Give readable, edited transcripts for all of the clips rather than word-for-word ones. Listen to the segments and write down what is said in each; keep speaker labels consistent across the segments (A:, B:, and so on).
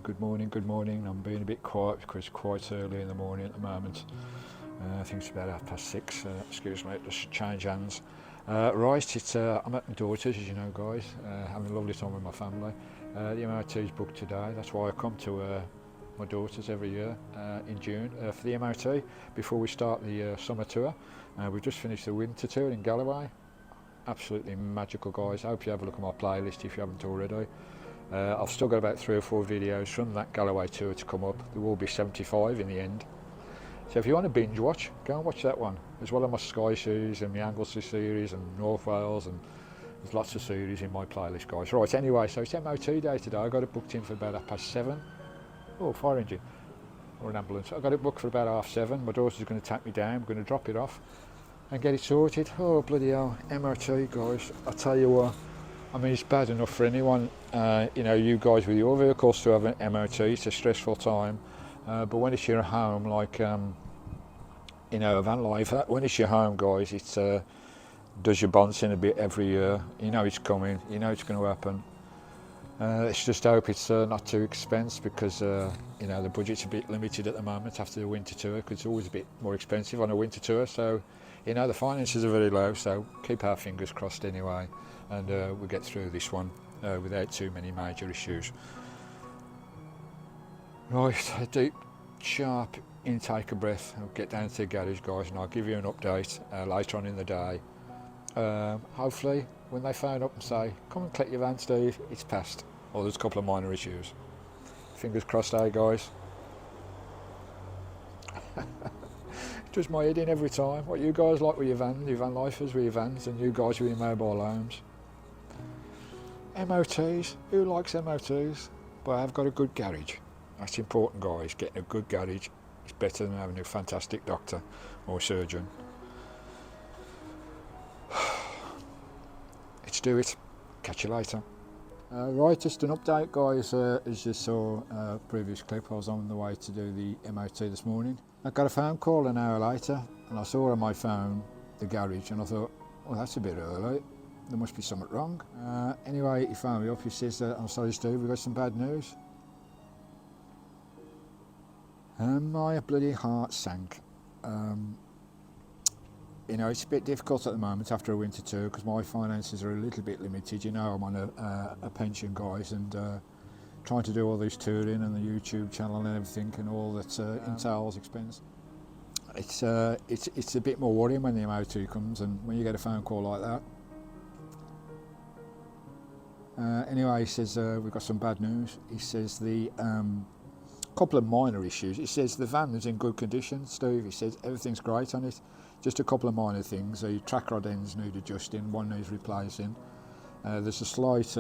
A: good morning. I'm being a bit quiet because it's quite early in the morning at the moment. I think it's about 6:30, excuse me, just change hands. Right, I'm at my daughter's, as you know guys, having a lovely time with my family. The MOT is booked today, that's why I come to my daughter's every year in June for the MOT before we start the summer tour. We've just finished the winter tour in Galloway. Absolutely magical guys. I hope you have a look at my playlist if you haven't already. I've still got about 3 or 4 videos from that Galloway tour to come up. There will be 75 in the end. So if you want to binge watch, go and watch that one, as well as my Sky series and my Anglesey series and North Wales, and there's lots of series in my playlist guys. Right, anyway, so it's MOT day today. I got it booked in for about 7:30. Oh, fire engine or an ambulance. I got it booked for about 7:30. My daughter's going to take me down, we're going to drop it off and get it sorted. Oh bloody hell, MOT guys, I tell you what, I mean it's bad enough for anyone, you know, you guys with your vehicles to have an MOT, it's a stressful time, but when it's your home, like you know, a Vanlife, when it's your home guys, it's does your bonds in a bit every year, you know it's coming, you know it's going to happen. Let's just hope it's not too expensive, because you know the budget's a bit limited at the moment after the winter tour, because it's always a bit more expensive on a winter tour, so you know the finances are very low, so keep our fingers crossed anyway, and we'll get through this one without too many major issues. Right, a deep sharp intake of breath. I'll get down to the garage guys and I'll give you an update later on in the day. Hopefully when they phone up and say, come and collect your van Steve, it's passed, or there's a couple of minor issues. Fingers crossed, guys. Just my head in every time. What you guys like with your van, your Vanlifers with your vans, and you guys with your mobile homes. MOTs, who likes MOTs? But I've got a good garage. That's important guys, getting a good garage is better than having a fantastic doctor or surgeon. Let's do it. Catch you later. Right, just an update guys, as you saw previous clip, I was on the way to do the MOT this morning. I got a phone call an hour later and I saw on my phone the garage and I thought, well that's a bit early, there must be something wrong. Anyway, he phoned me up, he says, I'm sorry Steve, we've got some bad news. And my bloody heart sank. You know, it's a bit difficult at the moment after a winter tour because my finances are a little bit limited. You know, I'm on a pension guys, and trying to do all this touring and the YouTube channel and everything and all that entails expense. It's a bit more worrying when the MOT comes and when you get a phone call like that. Anyway, he says we've got some bad news. He says the couple of minor issues. He says the van is in good condition, Steve. He says everything's great on it. Just a couple of minor things. The track rod ends need adjusting, one needs replacing. There's a slight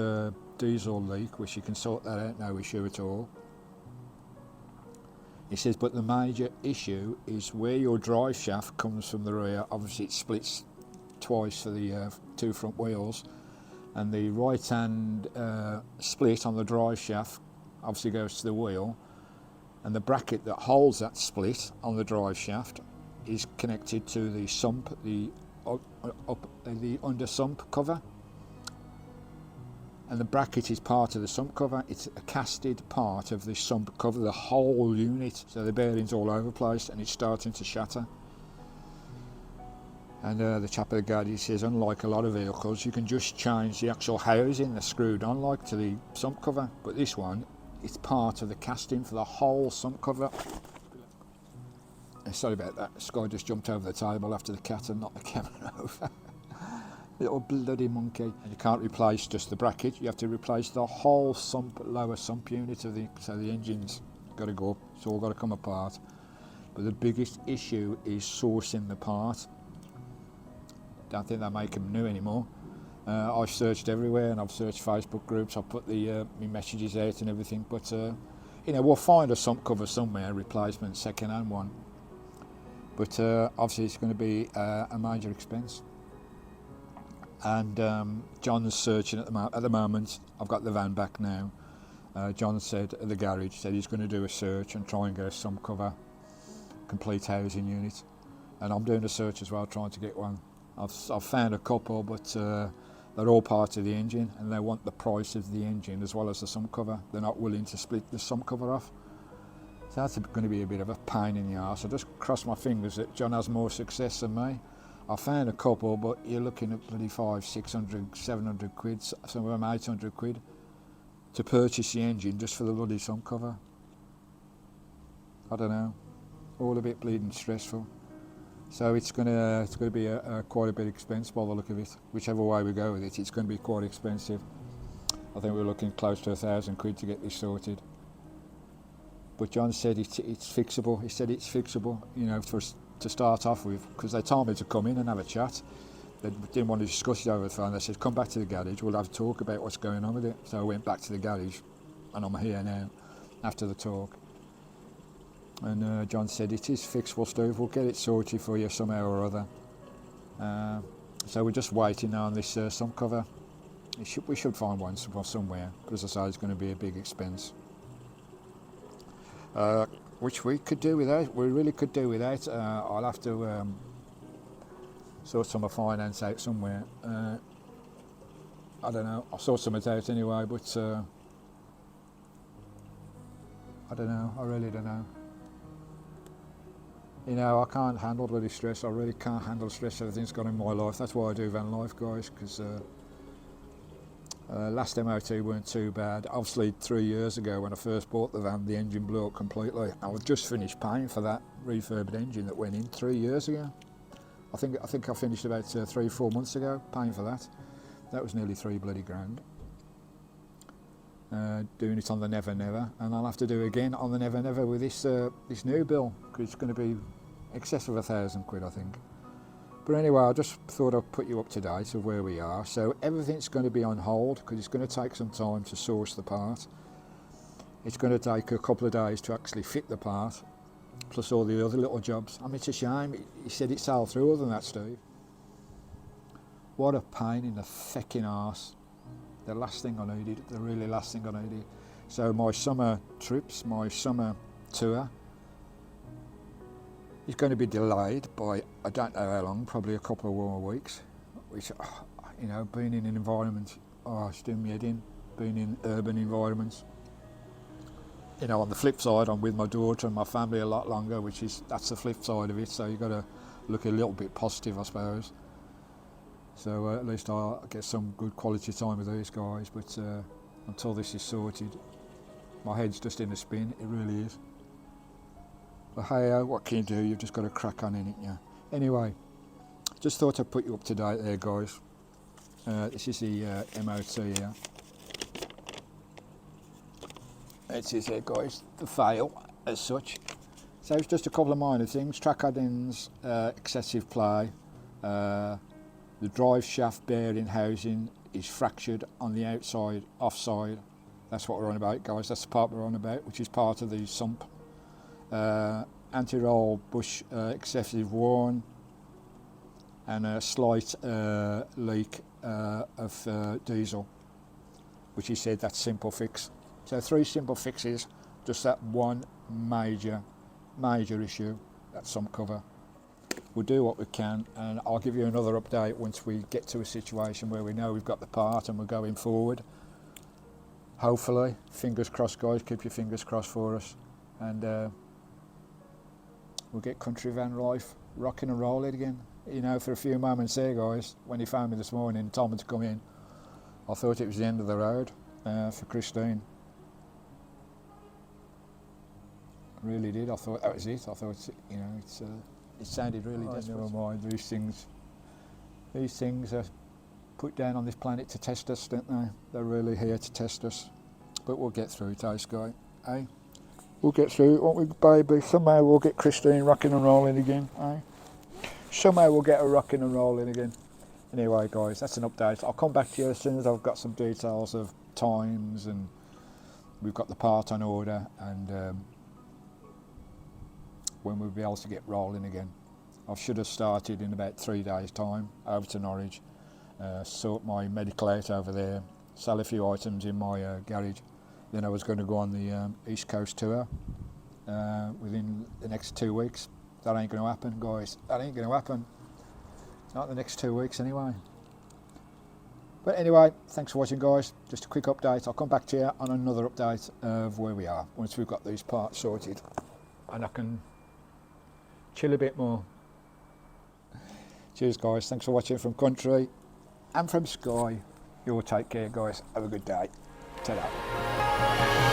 A: diesel leak, which you can sort that out, no issue at all. He says, but the major issue is where your drive shaft comes from the rear. Obviously it splits twice for the 2 front wheels, and the right hand split on the drive shaft obviously goes to the wheel, and the bracket that holds that split on the drive shaft is connected to the sump, the under sump cover, and the bracket is part of the sump cover. It's a casted part of the sump cover, the whole unit, so the bearing's all over the place and it's starting to shatter. And the chap at the garage says, unlike a lot of vehicles, you can just change the actual housing that's screwed on like to the sump cover, but this one, it's part of the casting for the whole sump cover. Sorry about that, this guy just jumped over the table after the cat and knocked the camera over. Little bloody monkey. And you can't replace just the bracket, you have to replace the whole sump, lower sump unit of the, so the engine's got to go up, it's all got to come apart. But the biggest issue is sourcing the part. Don't think they make them new anymore. I've searched everywhere and I've searched Facebook groups, I've put the my messages out and everything, but you know, we'll find a sump cover somewhere, replacement, second hand one. But obviously it's going to be a major expense. And John's searching at the moment. I've got the van back now. John said at the garage, said he's going to do a search and try and get a sump cover, complete housing unit. And I'm doing a search as well, trying to get one. I've found a couple, but They're all part of the engine, and they want the price of the engine as well as the sump cover. They're not willing to split the sump cover off. So that's going to be a bit of a pain in the arse. I just cross my fingers that John has more success than me. I found a couple, but you're looking at bloody 500, 600, 700 quid, some of them 800 quid to purchase the engine just for the bloody sump cover. I don't know. All a bit bleeding stressful. So it's going to be quite a bit expensive by the look of it. Whichever way we go with it, it's going to be quite expensive. I think we're looking close to 1,000 quid to get this sorted. But John said it's fixable. He said it's fixable, you know, to start off with, because they told me to come in and have a chat. They didn't want to discuss it over the phone. They said, come back to the garage, we'll have a talk about what's going on with it. So I went back to the garage, and I'm here now after the talk. And John said, it is fixable, Steve, we'll get it sorted for you somehow or other. So we're just waiting now on this sump cover. We should find one somewhere, but as I say, it's going to be a big expense. Which we could do without, we really could do without. I'll have to sort some of finance out somewhere. I don't know, I'll sort some of it out anyway, but I don't know, I really don't know. You know, I can't handle bloody stress. I really can't handle stress. Everything's gone in my life. That's why I do Vanlife, guys, because last MOT weren't too bad. Obviously 3 years ago when I first bought the van, the engine blew up completely. I was just finished paying for that refurbed engine that went in 3 years ago. I think I finished about 3-4 months ago paying for that. That was nearly £3 bloody grand. Doing it on the Never Never, and I'll have to do again on the Never Never with this this new bill, because it's going to be excess of 1,000 quid, I think. But anyway, I just thought I'd put you up to date of where we are. So everything's going to be on hold because it's going to take some time to source the part. It's going to take a couple of days to actually fit the part, plus all the other little jobs. I mean, it's a shame. He said it sailed through other than that, Steve. What a pain in the fecking arse. The last thing I needed, the really last thing I needed. So my summer trips, my summer tour is going to be delayed by, I don't know how long, probably a couple of more weeks. Which, you know, being in an environment, it's doing me head in, being in urban environments. You know, on the flip side, I'm with my daughter and my family a lot longer, that's the flip side of it. So you've got to look a little bit positive, I suppose. So at least I'll get some good quality time with these guys, but until this is sorted, my head's just in a spin, it really is. But hey, what can you do? You've just got to crack on in it, yeah. Anyway, just thought I'd put you up to date there, guys. This is the MOT here. It is here, guys, the fail as such. So it's just a couple of minor things, track add-ins, excessive play. The drive shaft bearing housing is fractured on the outside, offside. That's what we're on about, guys. That's the part we're on about, which is part of the sump. Anti-roll bush excessive worn, and a slight leak of diesel, which he said that's simple fix. So 3 simple fixes, just that one major issue, that sump cover. We'll do what we can, and I'll give you another update once we get to a situation where we know we've got the part and we're going forward. Hopefully, fingers crossed, guys, keep your fingers crossed for us, and we'll get country van life rocking and rolling again. You know, for a few moments there, guys, when he phoned me this morning and told me to come in, I thought it was the end of the road for Christine. I really did. I thought that was it. I thought, you know, it sounded really dead. Never mind, these things are put down on this planet to test us, don't they? They're really here to test us. But we'll get through it, eh, Sky? Eh? We'll get through it, won't we, baby? Somehow we'll get Christine rocking and rolling again, eh? Somehow we'll get her rocking and rolling again. Anyway, guys, that's an update. I'll come back to you as soon as I've got some details of times, and we've got the part on order, and when we'll be able to get rolling again. I should have started in about 3 days' time over to Norwich, sort my medical out over there, sell a few items in my garage. Then I was going to go on the East Coast tour within the next 2 weeks. That ain't going to happen, guys. That ain't going to happen. Not the next 2 weeks anyway. But anyway, thanks for watching, guys. Just a quick update. I'll come back to you on another update of where we are once we've got these parts sorted and I can chill a bit more. Cheers, guys. Thanks for watching from country and from sky. You all take care, guys. Have a good day. Ta-da.